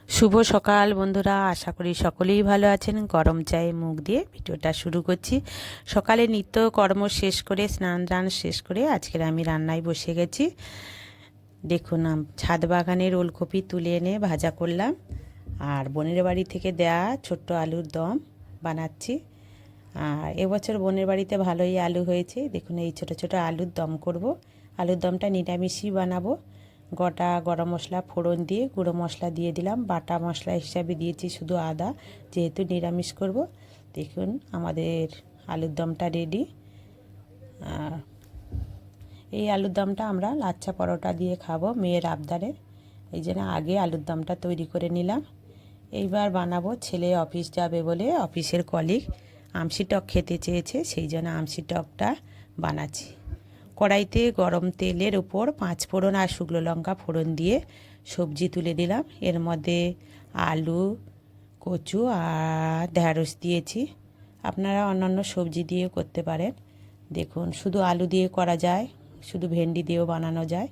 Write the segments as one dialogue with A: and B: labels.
A: শুভ সকাল বন্ধুরা, আশা করি সকলেই ভালো আছেন। গরম চায়ে মুখ দিয়ে ভিডিওটা শুরু করছি। সকালে নিত্য কর্ম শেষ করে স্নান টান শেষ করে আজকের আমি রান্নায় বসে গেছি। দেখুন, ছাদ বাগানের ওলকপি তুলে এনে ভাজা করলাম, আর বোনের বাড়ি থেকে দেয়া ছোট্ট আলুর দম বানাচ্ছি। আর এবছর বোনের বাড়িতে ভালোই আলু হয়েছে। দেখুন, এই ছোট ছোট আলুর দম করব। আলুর দমটা নিরামিষই বানাবো। গোটা গরম মশলা ফোড়ন দিয়ে গুঁড়ো মশলা দিয়ে দিলাম, বাটা মশলা হিসাবে দিয়েছি শুধু আদা, যেহেতু নিরামিষ করব। দেখুন, আমাদের আলুর দমটা রেডি। আর এই আলুর দমটা আমরা লাচ্ছা পরোটা দিয়ে খাবো, মেয়ের আবদারে। এই জন্য আগে আলুর দমটা তৈরি করে নিলাম। এইবার বানাবো, ছেলে অফিস যাবে বলে অফিসের কলিগ আমসি টক খেতে চেয়েছে, সেই জন্য আমসি টকটা বানাচ্ছি। কড়াইতে গরম তেলের উপর 5 ফোড়ন আর শুকনো লঙ্কা ফোড়ন দিয়ে সবজি তুলে দিলাম। এর মধ্যে আলু, কচু আর ঢ্যাঁড়স দিয়েছি। আপনারা অন্যান্য সবজি দিয়েও করতে পারেন। দেখুন, শুধু আলু দিয়ে করা যায়, শুধু ভেন্ডি দিয়েও বানানো যায়।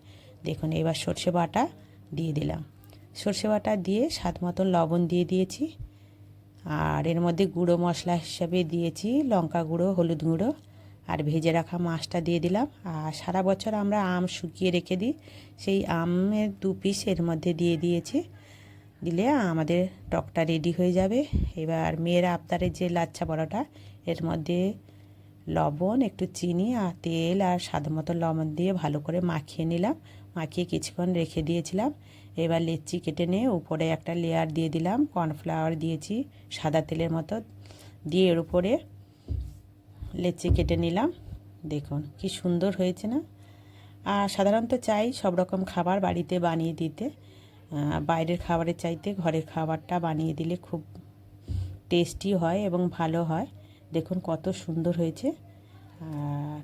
A: দেখুন, এবার সর্ষে বাটা দিয়ে দিলাম। সর্ষে বাটা দিয়ে স্বাদ মতন লবণ দিয়ে দিয়েছি। আর এর মধ্যে গুঁড়ো মশলা হিসাবে দিয়েছি লঙ্কা গুঁড়ো, হলুদ গুঁড়ো, আর ভেজে রাখা মাছটা দিয়ে দিলাম। আর সারা বছর আমরা আম শুকিয়ে রেখে দিই, সেই আমের 2 পিস এর মধ্যে দিয়ে দিয়েছি। দিলে আমাদের টকটা রেডি হয়ে যাবে। এবার মেয়ের আবদারের যে লাচ্ছা পরোটা, এর মধ্যে লবণ, একটু চিনি আর তেল আর স্বাদ মতো লবণ দিয়ে ভালো করে মাখিয়ে নিলাম। মাখিয়ে কিছুক্ষণ রেখে দিয়েছিলাম। এবার লেচি কেটে নিয়ে উপরে একটা লেয়ার দিয়ে দিলাম, কর্নফ্লাওয়ার দিয়েছি সাদা তেলের মতো দিয়ে, এর উপরে লেচি কেটে নিলাম। দেখুন কি সুন্দর হয়েছে না? আর সাধারণত চাই সব রকম খাবার বাড়িতে বানিয়ে দিতে, বাইরের খাবারের চাইতে ঘরের খাবারটা বানিয়ে দিলে খুব টেস্টি হয় এবং ভালো হয়। দেখুন কত সুন্দর হয়েছে, আর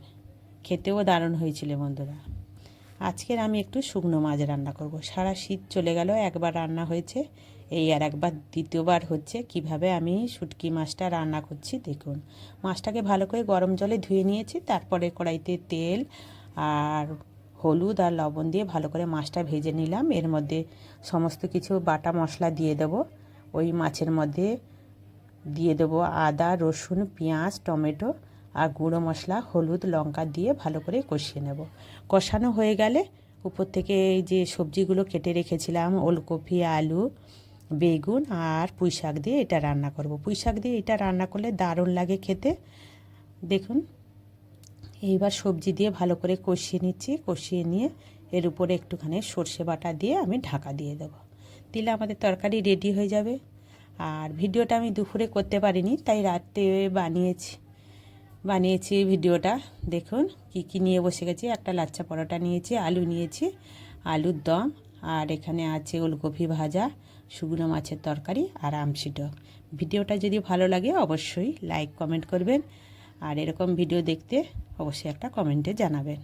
A: খেতেও দারুণ হয়েছিল বন্ধুরা। আজকের আমি একটু শুকনো মাছ রান্না করব। সারা শীত চলে গেল, একবার রান্না হয়েছে, এই আর একবার দ্বিতীয়বার হচ্ছে। কিভাবে আমি শুটকি মাছটা রান্না করছি দেখুন। মাছটাকে ভালো করে গরম জলে ধুয়ে নিয়েছি, তারপরে কড়াইতে তেল আর হলুদ আর লবণ দিয়ে ভালো করে মাছটা ভেজে নিলাম। এর মধ্যে সমস্ত কিছু বাটা মশলা দিয়ে দেব। ওই মাছের মধ্যে দিয়ে দেবো আদা, রসুন, পেঁয়াজ, টমেটো আর গুঁড়ো মশলা, হলুদ, লঙ্কা দিয়ে ভালো করে কষিয়ে নেব। কষানো হয়ে গেলে উপর থেকে এই যে সবজিগুলো কেটে রেখেছিলাম, ওলকপি, আলু, বেগুন আর পুঁই শাক দিয়ে এটা রান্না করব। পুঁই শাক দিয়ে এটা রান্না করলে দারুণ লাগে খেতে। দেখুন, এইবার সবজি দিয়ে ভালো করে কষিয়ে নিচ্ছি। কষিয়ে নিয়ে এর উপরে একটুখানি সর্ষে বাটা দিয়ে আমি ঢাকা দিয়ে দেবো। দিলে আমাদের তরকারি রেডি হয়ে যাবে। আর ভিডিওটা আমি দুপুরে করতে পারিনি, তাই রাতে বানিয়েছি ভিডিওটা। দেখুন কি কি নিয়ে বসে গেছি। একটা লাচ্ছা পরোটা নিয়েছি, আলু নিয়েছি, আলুর দম, আর এখানে আছে ওলকপি ভাজা, শুকনো মাছের তরকারি আর আমসি টক। ভিডিওটা যদি ভালো লাগে অবশ্যই লাইক কমেন্ট করবেন, আর এরকম ভিডিও দেখতে অবশ্যই একটা কমেন্টে জানাবেন।